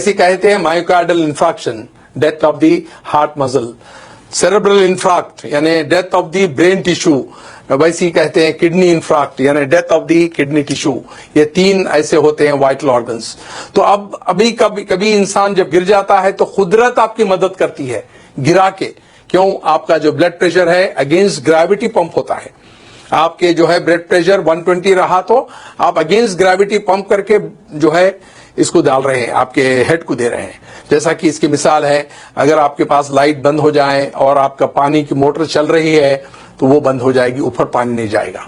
इसे कहते हैं myocardial infarction, death of the heart muscle, cerebral infarct यानी death of the brain tissue, वैसे ही कहते हैं किडनी इंफ्रैक्ट यानी death of the kidney tissue. ये तीन ऐसे होते हैं वाइटल ऑर्गन्स। तो अब अभी कभी इंसान जब गिर जाता है तो कुदरत आपकी मदद करती है गिरा के। क्यों? आपका जो ब्लड प्रेशर है अगेंस्ट ग्रेविटी पंप होता है। आपके जो है ब्लड प्रेशर 120 रहा तो आप अगेंस्ट ग्रेविटी पंप करके जो है इसको डाल रहे हैं, आपके हेड को दे रहे हैं। जैसा कि इसकी मिसाल है, अगर आपके पास लाइट बंद हो जाए और आपका पानी की मोटर चल रही है तो वो बंद हो जाएगी, ऊपर पानी नहीं जाएगा।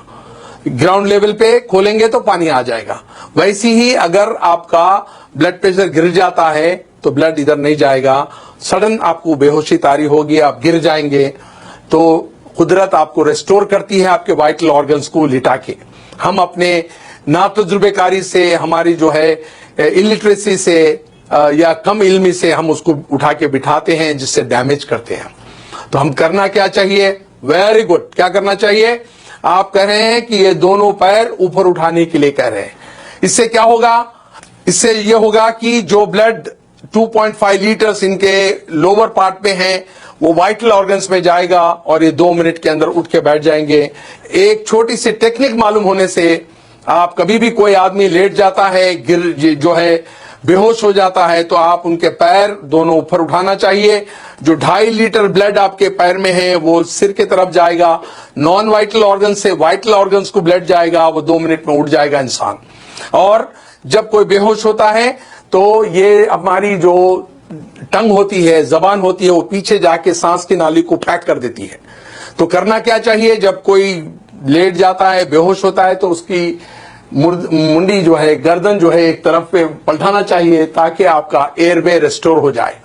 ग्राउंड लेवल पे खोलेंगे तो पानी आ जाएगा। वैसे ही अगर आपका ब्लड प्रेशर गिर जाता है तो ब्लड इधर नहीं जाएगा, सडन आपको बेहोशी तारी होगी, आप गिर जाएंगे। तो कुदरत आपको रेस्टोर करती है आपके वाइटल ऑर्गन्स को लिटा के। हम अपने ना तजुर्बेकारी से, हमारी जो है इलिटरेसी से या कम इल्मी से हम उसको उठा के बिठाते हैं, जिससे डैमेज करते हैं। तो हम करना क्या चाहिए? Very good. क्या करना चाहिए? आप कह रहे हैं कि ये दोनों पैर ऊपर उठाने के लिए कह रहे हैं। इससे क्या होगा? इससे यह होगा कि जो ब्लड 2.5 लीटर्स इनके लोअर पार्ट में है वो वाइटल ऑर्गन्स में जाएगा और ये 2 मिनट के अंदर उठ के बैठ जाएंगे। एक छोटी सी टेक्निक मालूम होने से आप कभी भी कोई आदमी लेट जाता है, गिर जो है बेहोश हो जाता है, तो आप उनके पैर दोनों ऊपर उठाना चाहिए। जो 2.5 लीटर ब्लड आपके पैर में है वो सिर की तरफ जाएगा, नॉन वाइटल ऑर्गन से वाइटल ऑर्गन्स को ब्लड जाएगा, वो 2 मिनट में उठ जाएगा इंसान। और जब कोई बेहोश होता है तो ये हमारी जो टंग होती है, जबान होती है, वो पीछे जाके सांस की नाली को पैक कर देती है। तो करना क्या चाहिए? जब कोई लेट जाता है, बेहोश होता है, तो उसकी मुंडी जो है, गर्दन जो है एक तरफ पे पलटाना चाहिए ताकि आपका एयरवे रेस्टोर हो जाए।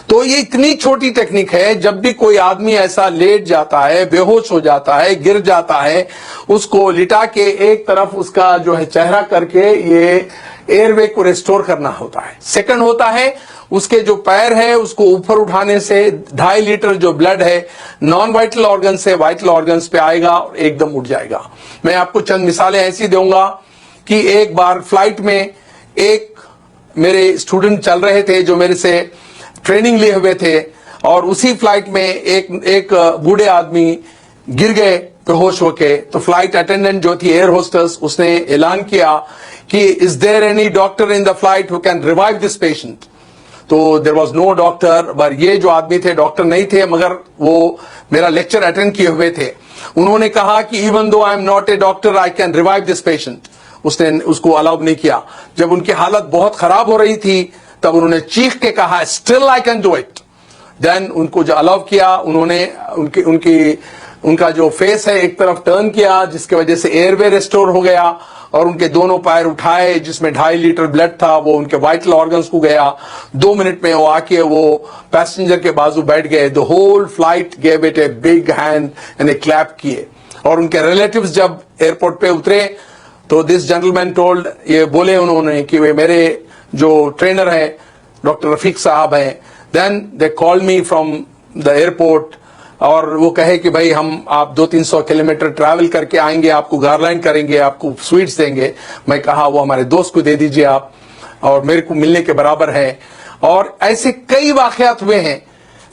तो ये इतनी छोटी टेक्निक है, जब भी कोई आदमी ऐसा लेट जाता है, बेहोश हो जाता है, गिर जाता है, उसको लिटा के एक तरफ उसका जो है चेहरा करके ये एयरवे को रेस्टोर करना होता है। सेकंड होता है उसके जो पैर है उसको ऊपर उठाने से 2.5 लीटर जो ब्लड है नॉन वाइटल ऑर्गन से वाइटल ऑर्गन्स पे आएगा और एकदम उठ जाएगा। मैं आपको चंद मिसालें ऐसी दूंगा कि एक बार फ्लाइट में एक मेरे स्टूडेंट चल रहे थे जो मेरे से ट्रेनिंग लिए हुए थे, और उसी फ्लाइट में एक बूढ़े आदमी गिर गए बेहोश होके। तो फ्लाइट अटेंडेंट जो थी, एयर होस्टेस, उसने ऐलान किया कि is there any doctor in the flight who can revive this patient. तो देयर वाज नो डॉक्टर, पर ये जो आदमी थे डॉक्टर नहीं थे, मगर वो मेरा लेक्चर अटेंड किए हुए थे। उन्होंने कहा कि even though I am not a doctor I can revive this patient. उसने उसको अलाउ नहीं किया। जब उनकी हालत बहुत खराब हो रही थी तब उन्होंने चीख के कहा still I can do it. Then उनको जो अलाउ किया, उन्होंने उनका जो फेस है एक तरफ टर्न किया, जिसकी वजह से एयरवे रेस्टोर हो गया, और उनके दोनों पैर उठाए जिसमें 2.5 लीटर ब्लड था, वो उनके वाइटल ऑर्गन्स को गया। 2 मिनट में वो आके वो पैसेंजर के बाजू बैठ गए। The whole flight gave it a big hand and a clap किए। और उनके रिलेटिव्स जब एयरपोर्ट पे उतरे तो दिस जेंटलमैन टोल्ड, ये बोले उन्होंने कि वे मेरे जो ट्रेनर है डॉक्टर रफीक साहब हैं। Then they called me from the airport, और वो कहे कि भाई हम आप 200-300 किलोमीटर ट्रैवल करके आएंगे, आपको गारलैंड करेंगे, आपको स्वीट्स देंगे। मैं कहा वो हमारे दोस्त को दे दीजिए आप, और मेरे को मिलने के बराबर है। और ऐसे कई वाकयात हुए हैं,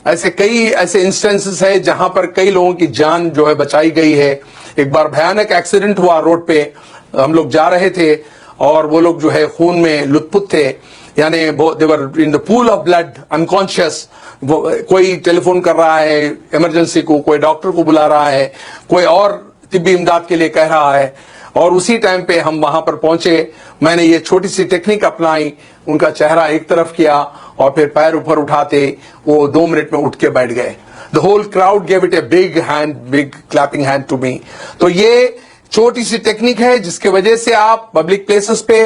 ऐसे इंस्टेंसेस है जहां पर कई लोगों की जान जो है बचाई गई है। एक बार भयानक एक्सीडेंट हुआ रोड पे, हम लोग जा रहे थे और वो लोग जो है खून में लुत्फुत थे, यानी they were in the pool of blood unconscious. कोई टेलीफोन कर रहा है इमरजेंसी को, कोई डॉक्टर को बुला रहा है, कोई और तिब्बी इमदाद के लिए कह रहा है, और उसी टाइम पे हम वहां पर पहुंचे। मैंने ये छोटी सी टेक्निक अपनाई, उनका चेहरा एक तरफ किया और फिर पैर ऊपर उठाते वो 2 मिनट में उठ के बैठ गए। The whole crowd gave it a big clapping hand to me. तो ये छोटी सी टेक्निक है जिसके वजह से आप पब्लिक प्लेसेस पे,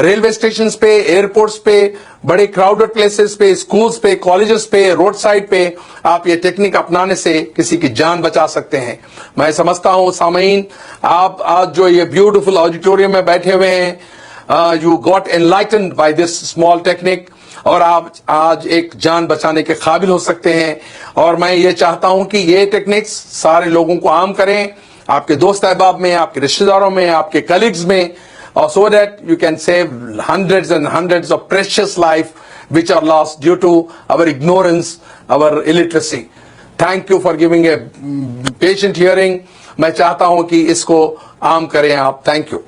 रेलवे स्टेशन पे, एयरपोर्ट्स पे, बड़े क्राउडेड प्लेसेस पे, स्कूल्स पे, कॉलेजेस पे, रोड साइड पे आप ये टेक्निक अपनाने से किसी की जान बचा सकते हैं। मैं समझता हूं सामीन, आप आज जो ये ब्यूटीफुल ऑडिटोरियम में बैठे हुए हैं, you got enlightened by this small technique, और आप आज एक जान बचाने के काबिल हो सकते हैं। और मैं ये चाहता हूं कि ये टेक्निक्स सारे लोगों को आम करें, आपके दोस्त अहबाब में, आपके रिश्तेदारों में, आपके कलीग्स में, और so that you can save hundreds and hundreds of precious life which are lost due to our ignorance, our illiteracy. Thank you for giving a patient hearing. मैं चाहता हूं कि इसको आम करें आप. Thank you.